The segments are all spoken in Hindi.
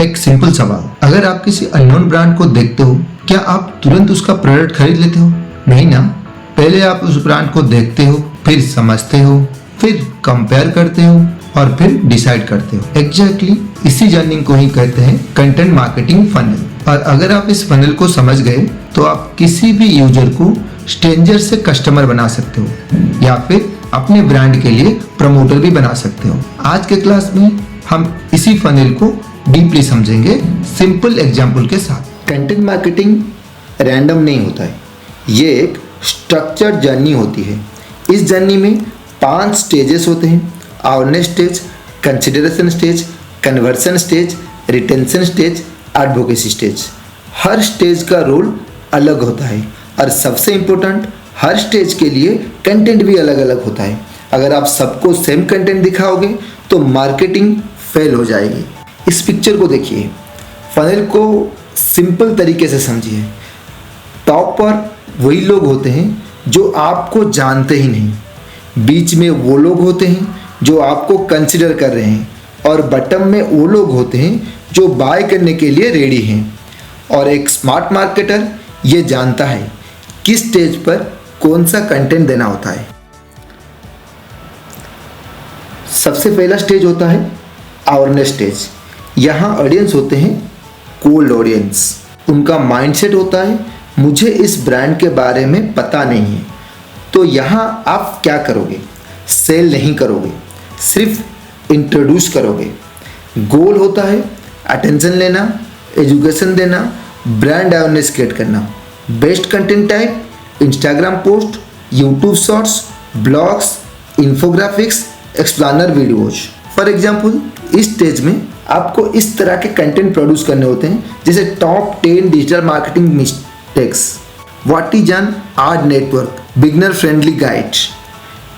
एक सिंपल सवाल, अगर आप किसी अननोन ब्रांड को देखते हो, क्या आप तुरंत उसका प्रोडक्ट खरीद लेते हो? नहीं ना। पहले आप उस ब्रांड को देखते हो, फिर समझते हो, फिर कंपेयर करते हो और फिर डिसाइड करते हो। एग्जैक्टली इसी जर्नी को ही कहते हैं कंटेंट मार्केटिंग फनल। और अगर आप इस फनल को समझ गए तो आप किसी भी यूजर को स्ट्रेंजर से कस्टमर बना सकते हो या फिर अपने ब्रांड के लिए प्रमोटर भी बना सकते हो। आज के क्लास में हम इसी फनल को डीपली समझेंगे सिंपल एग्जाम्पल के साथ। कंटेंट मार्केटिंग रैंडम नहीं होता है, ये एक स्ट्रक्चर्ड जर्नी होती है। इस जर्नी में 5 स्टेजेस होते हैं: awareness stage, consideration stage, conversion stage, retention stage, advocacy stage. हर स्टेज का रोल अलग होता है और सबसे इम्पोर्टेंट, हर स्टेज के लिए कंटेंट भी अलग अलग होता है। अगर आप सबको सेम कंटेंट दिखाओगे तो मार्केटिंग फेल हो जाएगी। इस पिक्चर को देखिए, फनल को सिंपल तरीके से समझिए। टॉप पर वही लोग होते हैं जो आपको जानते ही नहीं, बीच में वो लोग होते हैं जो आपको कंसिडर कर रहे हैं और बटम में वो लोग होते हैं जो बाय करने के लिए रेडी हैं। और एक स्मार्ट मार्केटर ये जानता है किस स्टेज पर कौन सा कंटेंट देना होता है। सबसे पहला स्टेज होता है अवेयरनेस स्टेज। यहाँ ऑडियंस होते हैं कोल्ड ऑडियंस। उनका माइंडसेट होता है मुझे इस ब्रांड के बारे में पता नहीं है। तो यहाँ आप क्या करोगे? सेल नहीं करोगे, सिर्फ इंट्रोड्यूस करोगे। गोल होता है अटेंशन लेना, एजुकेशन देना, ब्रांड अवेयरनेस क्रिएट करना। Best content type Instagram post, YouTube shorts, blogs, infographics, explainer videos. For example इस स्टेज में आपको इस तरह के कंटेंट प्रोड्यूस करने होते हैं जैसे top 10 digital marketing mistakes, what is an ad network, beginner friendly guide,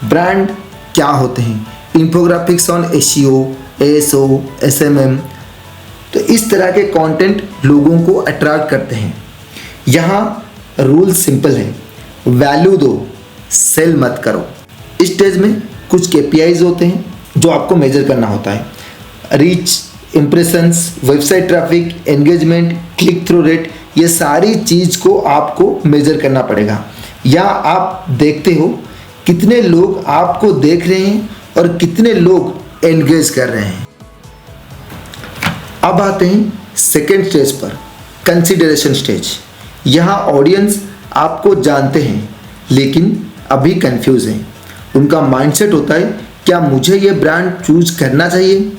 brand क्या होते हैं, infographics on SEO, ASO, SMM. तो इस तरह के कंटेंट लोगों को अट्रैक्ट करते हैं। यहाँ रूल सिंपल है, वैल्यू दो, सेल मत करो। इस स्टेज में कुछ केपीआईज होते हैं जो आपको मेजर करना होता है: reach, impressions, website traffic, engagement, click through rate. ये सारी चीज़ को आपको मेजर करना पड़ेगा। या आप देखते हो कितने लोग आपको देख रहे हैं और कितने लोग एंगेज कर रहे हैं। अब आते हैं सेकेंड स्टेज पर, कंसिडरेशन स्टेज। यहाँ ऑडियंस आपको जानते हैं लेकिन अभी कंफ्यूज हैं। उनका माइंडसेट होता है क्या मुझे ये ब्रांड चूज करना चाहिए?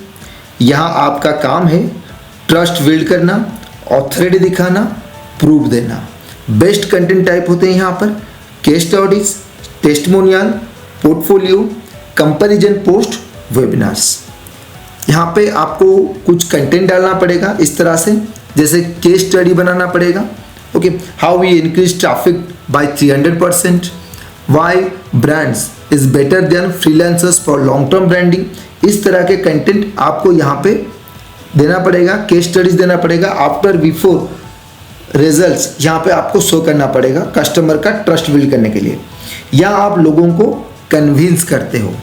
यहाँ आपका काम है ट्रस्ट बिल्ड करना, ऑथोरिटी दिखाना, प्रूफ देना। बेस्ट कंटेंट टाइप होते हैं यहाँ पर case studies, testimonial, portfolio, comparison post, webinars. यहाँ पे आपको कुछ कंटेंट डालना पड़ेगा इस तरह से, जैसे केस स्टडी बनाना पड़ेगा। Okay, how we increase traffic by 300%, why brands is better than freelancers for long term branding. इस तरह के कंटेंट आपको यहाँ पे देना पड़ेगा, केस स्टडीज देना पड़ेगा। आफ्टर बिफोर रिजल्ट्स यहाँ पे आपको शो करना पड़ेगा कस्टमर का ट्रस्ट बिल्ड करने के लिए। या आप लोगों को कन्विंस करते हो।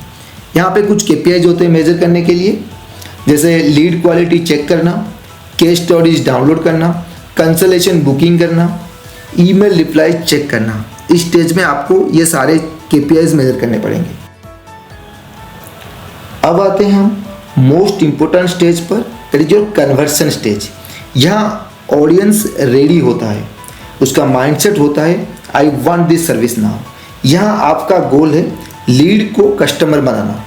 यहाँ पे कुछ केपीआईज होते हैं मेजर करने के लिए, जैसे लीड क्वालिटी चेक करना, केस स्टडीज डाउनलोड करना, कंसल्टेशन बुकिंग करना, ईमेल रिप्लाई चेक करना। इस स्टेज में आपको ये सारे केपीआईज मेजर करने पड़ेंगे। अब आते हैं हम मोस्ट इंपोर्टेंट स्टेज पर, that is your conversion stage. यहाँ ऑडियंस रेडी होता है, उसका माइंडसेट होता है I want this service now. यहाँ आपका गोल है लीड को कस्टमर बनाना।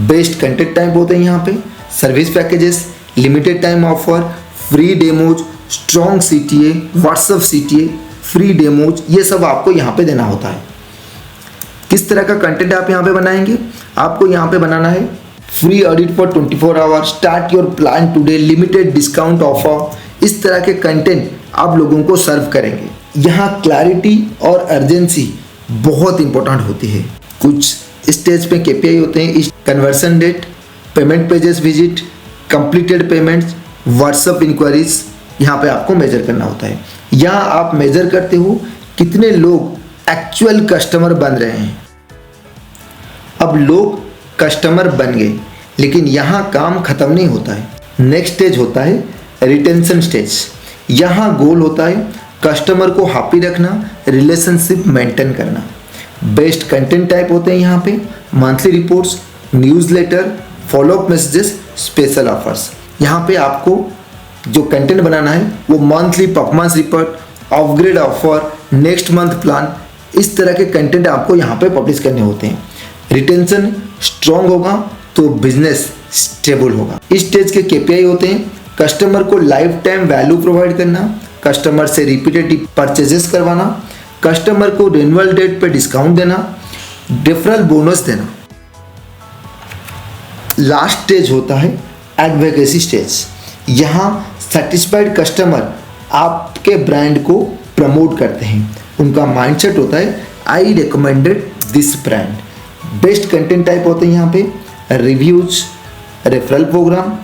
बेस्ट कंटेंट टाइप होते हैं यहाँ पे, service packages, limited time offer, free demos, strong CTA, WhatsApp CTA, free demos, ये सब आपको यहाँ पे देना होता है। किस तरह का कंटेंट आप यहाँ पे बनाएंगे? आपको यहाँ पे बनाना है free audit for 24 hour, start your plan today, limited discount offer. इस तरह के कंटेंट आप लोगों को सर्व करेंगे। यहाँ क्लैरिटी और अर्जेंसी बहुत इंपॉर्टेंट होती है। कुछ स्टेज पे केपीआई होते हैं, conversion rate, payment pages visit, completed payments, WhatsApp inquiries, यहाँ पे आपको मेजर करना होता है। यहाँ आप मेजर करते हो कितने लोग एक्चुअल कस्टमर बन रहे हैं। अब लोग कस्टमर बन गए, लेकिन यहाँ काम खत्म नहीं होता है। नेक्स्ट स्टेज होता है रिटेंशन स्टेज, यहाँ गोल होता है कस्टमर को हैप्पी रखना, रिलेशनशिप मेंटेन करना। बेस्ट कंटेंट टाइप होते हैं यहाँ पे monthly reports, newsletter, follow up messages, special offers. यहाँ पे आपको जो कंटेंट बनाना है वो monthly performance report, upgrade offer, next month plan, इस तरह के कंटेंट आपको यहाँ पे पब्लिश करने होते हैं। रिटेंशन स्ट्रॉन्ग होगा तो बिजनेस स्टेबल होगा। इस स्टेज के KPI होते हैं कस्टमर को लाइफ टाइम वैल्यू प्रोवाइड करना, कस्टमर से रिपीटेटिव परचेजेस करवाना, कस्टमर को रिन्यूअल डेट पे डिस्काउंट देना, डिफरल बोनस देना। लास्ट स्टेज होता है एडवोकेसी स्टेज, यहाँ सेटिस्फाइड कस्टमर आपके ब्रांड को प्रमोट करते हैं। उनका माइंडसेट होता है I recommended this brand. Best content type होते हैं यहाँ पे reviews, referral program,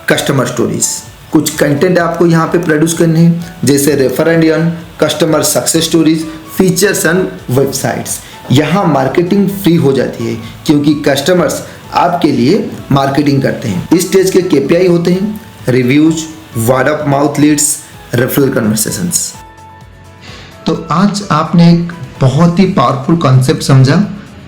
customer stories. कुछ कंटेंट आपको यहाँ पे प्रोड्यूस करने हैं जैसे refer and earn, customer success stories, features and websites. यहाँ मार्केटिंग फ्री हो जाती है क्योंकि कस्टमर्स आपके लिए मार्केटिंग करते हैं। इस स्टेज के KPI होते हैं reviews, word of mouth leads, referral conversations. तो आज आपने एक बहुत ही पावरफुल कॉन्सेप्ट समझा,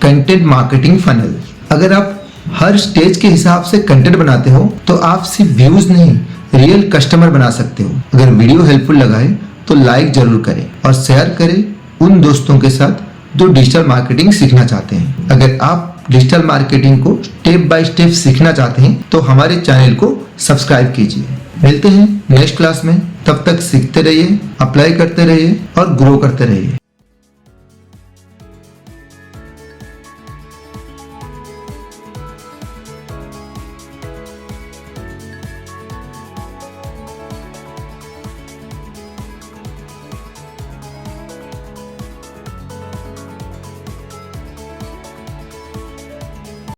कंटेंट मार्केटिंग फनल। अगर आप हर स्टेज के हिसाब से कंटेंट बनाते हो तो आप सिर्फ व्यूज नहीं रियल कस्टमर बना सकते हो। अगर वीडियो हेल्पफुल लगा है तो लाइक जरूर करें और शेयर करें उन दोस्तों के साथ जो डिजिटल मार्केटिंग सीखना चाहते हैं। अगर आप डिजिटल मार्केटिंग को स्टेप बाय स्टेप सीखना चाहते हैं तो हमारे चैनल को सब्सक्राइब कीजिए। मिलते हैं नेक्स्ट क्लास में, तब तक सीखते रहिए, अप्लाई करते रहिए और ग्रो करते रहिए।